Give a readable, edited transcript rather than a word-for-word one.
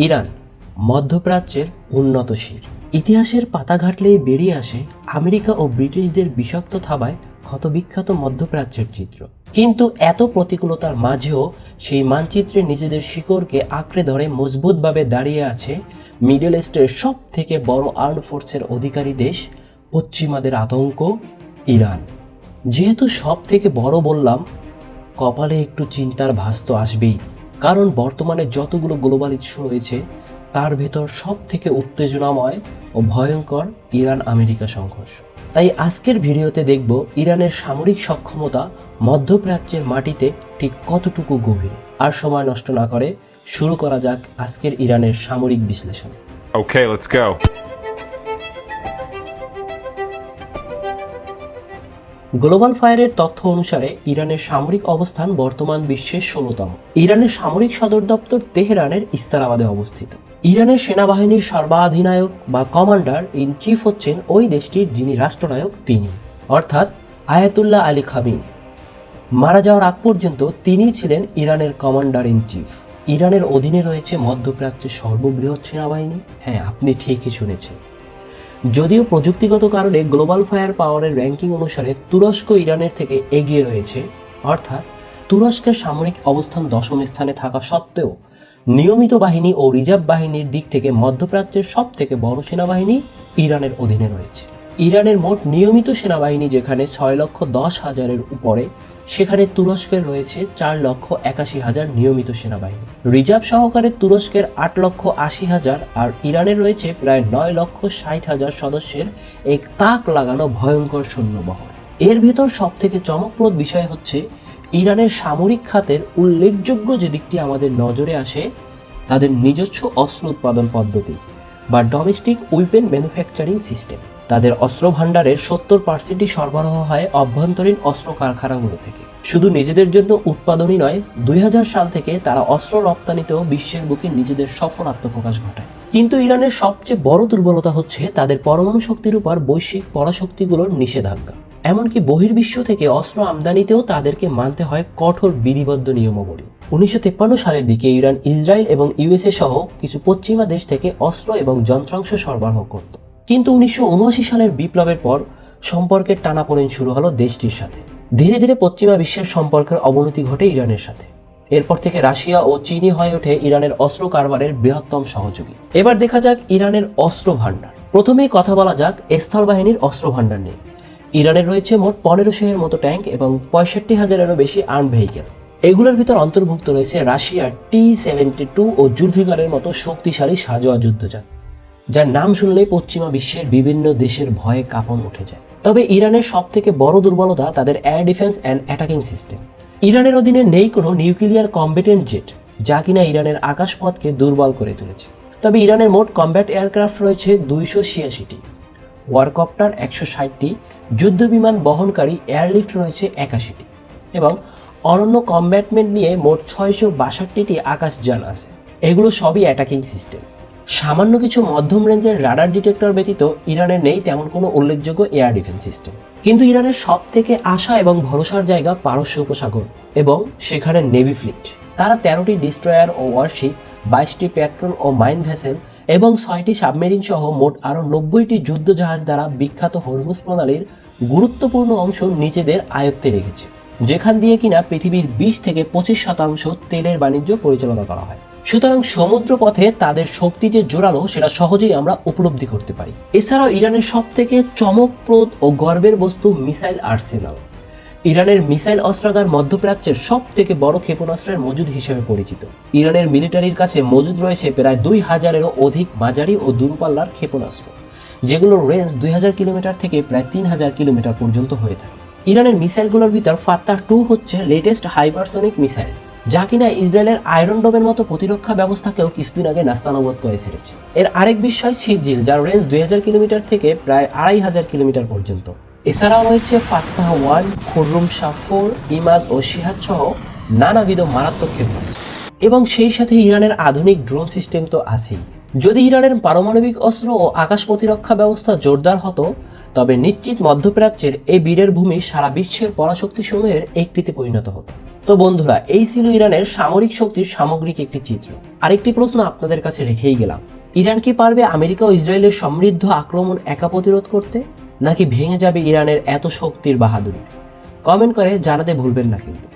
Iran মধ্যপ্রাচ্যের উন্নত শির। ইতিহাসের পাতা ঘাটলেই বেরিয়ে আসে আমেরিকা ও ব্রিটিশদের বিষাক্ত থাবায় ক্ষতবিখ্যাত মধ্যপ্রাচ্যের চিত্র। কিন্তু এত প্রতিকূলতার মাঝেও সেই মানচিত্রে নিজেদের শিকড়কে আঁকড়ে ধরে মজবুতভাবে দাঁড়িয়ে আছে মিডল ইস্টের সব থেকে বড় আর্মড ফোর্সের অধিকারী দেশ, পশ্চিমাদের আতঙ্ক ইরান। যেহেতু সব থেকে বড় বললাম, কপালে একটু চিন্তার ভাঁজ তো আসবেই, কারণ বর্তমানে যতগুলো গ্লোবাল ইস্যু রয়েছে তার ভেতর সব থেকে উত্তেজনাময় ও ভয়ঙ্কর ইরান আমেরিকা সংঘর্ষ। তাই আজকের ভিডিওতে দেখব ইরানের সামরিক সক্ষমতা মধ্যপ্রাচ্যের মাটিতে ঠিক কতটুকু গভীর। আর সময় নষ্ট না করে শুরু করা যাক আজকের ইরানের সামরিক বিশ্লেষণ। Okay, let's go. গ্লোবাল ফায়ারের তথ্য অনুসারে ইরানের সামরিক অবস্থান বর্তমান বিশ্বের 16তম। ইরানের সামরিক সদর দপ্তর তেহরানের ইস্তারাবাদে অবস্থিত। ইরানের সেনাবাহিনীর সর্বাধিনায়ক বা কমান্ডার ইন চিফ হচ্ছেন ওই দেশটির যিনি রাষ্ট্রনায়ক তিনি, অর্থাৎ আয়াতুল্লাহ আলী খামেনি। মারা যাওয়ার আগ পর্যন্ত তিনিই ছিলেন ইরানের কমান্ডার ইন চিফ। ইরানের অধীনে রয়েছে মধ্যপ্রাচ্যের সর্ববৃহৎ সেনাবাহিনী। হ্যাঁ, আপনি ঠিকই শুনেছেন। যদিও প্রযুক্তিগত কারণে গ্লোবাল ফায়ার পাওয়ারের র্যাঙ্কিং অনুসারে তুরস্ক ইরানের থেকে এগিয়ে রয়েছে, অর্থাৎ তুরস্কের সামরিক অবস্থান 10ম স্থানে থাকা সত্ত্বেও নিয়মিত বাহিনী ও রিজার্ভ বাহিনীর দিক থেকে মধ্যপ্রাচ্যের সব থেকে বড় সেনাবাহিনী ইরানের অধীনে রয়েছে। ইরানের মোট নিয়মিত সেনাবাহিনী যেখানে 6,10,000-এর উপরে, সেখানে তুরস্কের রয়েছে 4,81,000 নিয়মিত সেনাবাহিনী। রিজার্ভ সহকারে তুরস্কের 8,80,000 আর ইরানের রয়েছে প্রায় 9,60,000 সদস্যের এক তাক লাগানো ভয়ঙ্কর সৈন্যবহর। এর ভেতর সব থেকে চমকপ্রদ বিষয় হচ্ছে ইরানের সামরিক খাতের উল্লেখযোগ্য যে দিকটি আমাদের নজরে আসে, তাদের নিজস্ব অস্ত্র উৎপাদন পদ্ধতি বা ডোমেস্টিক উইপেন ম্যানুফ্যাকচারিং সিস্টেম। তাদের অস্ত্র ভাণ্ডারের 70%ই সরবরাহ হয় অভ্যন্তরীণ অস্ত্র কারখানাগুলো থেকে। শুধু নিজেদের জন্য উৎপাদনই নয়, 2000 সাল থেকে তারা অস্ত্র রপ্তানিতেও বিশ্বের বুকে নিজেদের সফল আত্মপ্রকাশ ঘটায়। কিন্তু ইরানের সবচেয়ে বড় দুর্বলতা হচ্ছে তাদের পরমাণু শক্তির উপর বৈশ্বিক পরাশক্তিগুলোর নিষেধাজ্ঞা। এমনকি বহির্বিশ্ব থেকে অস্ত্র আমদানিতেও তাদেরকে মানতে হয় কঠোর বিধিবদ্ধ নিয়মাবলী। 1953 সালের দিকে ইরান ইসরায়েল এবং ইউএসএ সহ কিছু পশ্চিমা দেশ থেকে অস্ত্র এবং যন্ত্রাংশ সরবরাহ করত। কিন্তু 1979 সালের বিপ্লবের পর সম্পর্কের টানাপোড়েন শুরু হলো দেশটির সাথে। ধীরে ধীরে পশ্চিমা বিশ্বের সম্পর্কের অবনতি ঘটে ইরানের সাথে। এরপর থেকে রাশিয়া ও চীনই হয়ে ওঠে ইরানের অস্ত্র কারবারের বৃহত্তম সহযোগী। এবার দেখা যাক ইরানের অস্ত্র ভাণ্ডার। প্রথমেই কথা বলা যাক স্থল বাহিনীর অস্ত্র ভাণ্ডার নিয়ে। ইরানের রয়েছে মোট 1500-এর মতো ট্যাঙ্ক এবং 65,000-এরও বেশি আর্ম ভেহিকেল। এগুলোর ভিতর অন্তর্ভুক্ত রয়েছে রাশিয়ার T-72 ও জুলফিকারের মতো শক্তিশালী সাজোয়া যুদ্ধজাত, যার নাম শুনলেই পশ্চিমা বিশ্বের বিভিন্ন দেশের ভয়ে কাঁপন উঠে যায়। তবে ইরানের সব থেকে বড় দুর্বলতা তাদের air defence and attacking system. ইরানের অধীনে নেই কোনো নিউক্লিয়ার কম্ব্যাটেন্ট জেট, যা কিনা ইরানের আকাশপথকে দুর্বল করে তুলেছে। তবে ইরানের মোট কম্ব্যাট এয়ারক্রাফট রয়েছে 286টি, ওয়ারকপ্টার 160টি, যুদ্ধ বিমান বহনকারী এয়ারলিফট রয়েছে 81টি এবং অনন্য কম্ব্যাটমেন্ট নিয়ে মোট 662টি আকাশযান আছে। এগুলো সবই অ্যাটাকিং সিস্টেম। সামান্য কিছু মধ্যম রেঞ্জের রাডার ডিটেক্টর ব্যতীত ইরানের নেই তেমন কোনো উল্লেখযোগ্য এয়ার ডিফেন্স সিস্টেম। কিন্তু ইরানের সব থেকে আশা এবং ভরসার জায়গা পারস্য উপসাগর এবং সেখানে নেভি ফ্লিট। তারা 13টি ডিস্ট্রয়ার ও ওয়ারশিপ, 22টি পেট্রোল ও মাইন ভেসেল এবং 6টি সাবমেরিন সহ মোট আরও 90টি যুদ্ধ জাহাজ দ্বারা বিখ্যাত হরমুজ প্রণালীর গুরুত্বপূর্ণ অংশ নিজেদের আয়ত্তে রেখেছে, যেখান দিয়ে কিনা পৃথিবীর 20-25% তেলের বাণিজ্য পরিচালনা করা হয়। সুতরাং সমুদ্র পথে তাদের শক্তি যে জোরালো সেটা সহজেই আমরা উপলব্ধি করতে পারি। এছাড়াও ইরানের সব থেকে চমকপ্রদ ও গর্বের বস্তু মিসাইল আর্সেনাল। ইরানের মিসাইল অস্ত্রাগার মধ্যপ্রাচ্যের সব থেকে বড় ক্ষেপণাস্ত্রের মজুদ হিসেবে পরিচিত। ইরানের মিলিটারির কাছে মজুদ রয়েছে প্রায় 2000-এরও অধিক মাঝারি ও দূরপাল্লার ক্ষেপণাস্ত্র, যেগুলোর রেঞ্জ 2000 কিলোমিটার থেকে প্রায় 3000 কিলোমিটার পর্যন্ত হয়ে থাকে। ইরানের মিসাইলগুলোর ভিতর ফাত্তাহ 2 হচ্ছে লেটেস্ট হাইপারসনিক মিসাইল, যা কিনা ইসরায়েলের আয়রন ডোমের মতো প্রতিরক্ষা ব্যবস্থাকেও কিছুদিন আগে নাস্তানাবুদ করে ছেড়েছে। এর আরেক বিষয় ছিজিল, যার রেঞ্জ 2000 কিলোমিটার থেকে প্রায় 2500 কিলোমিটার পর্যন্ত। এছাড়াও রয়েছে ফাত্তাহ 1, খুররুম শাহ 4, ইমাদ ও শিহাদ সহ নানাবিধ মারাত্মক ক্ষেপণাস্ত্র। এবং সেই সাথে ইরানের আধুনিক ড্রোন সিস্টেম তো আছেই। যদি ইরানের পারমাণবিক অস্ত্র ও আকাশ প্রতিরক্ষা ব্যবস্থা জোরদার হতো, তবে নিশ্চিত মধ্যপ্রাচ্যের এই বীরের ভূমি সারা বিশ্বের পরাশক্তিসমূহের একটিতে পরিণত হতো। তো বন্ধুরা, এই ছিল ইরানের সামরিক শক্তির সামগ্রিক একটি চিত্র। আরেকটি প্রশ্ন আপনাদের কাছে রেখেই গেলাম, ইরান কি পারবে আমেরিকা ও ইসরায়েলের সমৃদ্ধ আক্রমণ একা প্রতিরোধ করতে, নাকি ভেঙে যাবে ইরানের এত শক্তির বাহাদুরি? কমেন্ট করে জানাতে ভুলবেন না কিন্তু।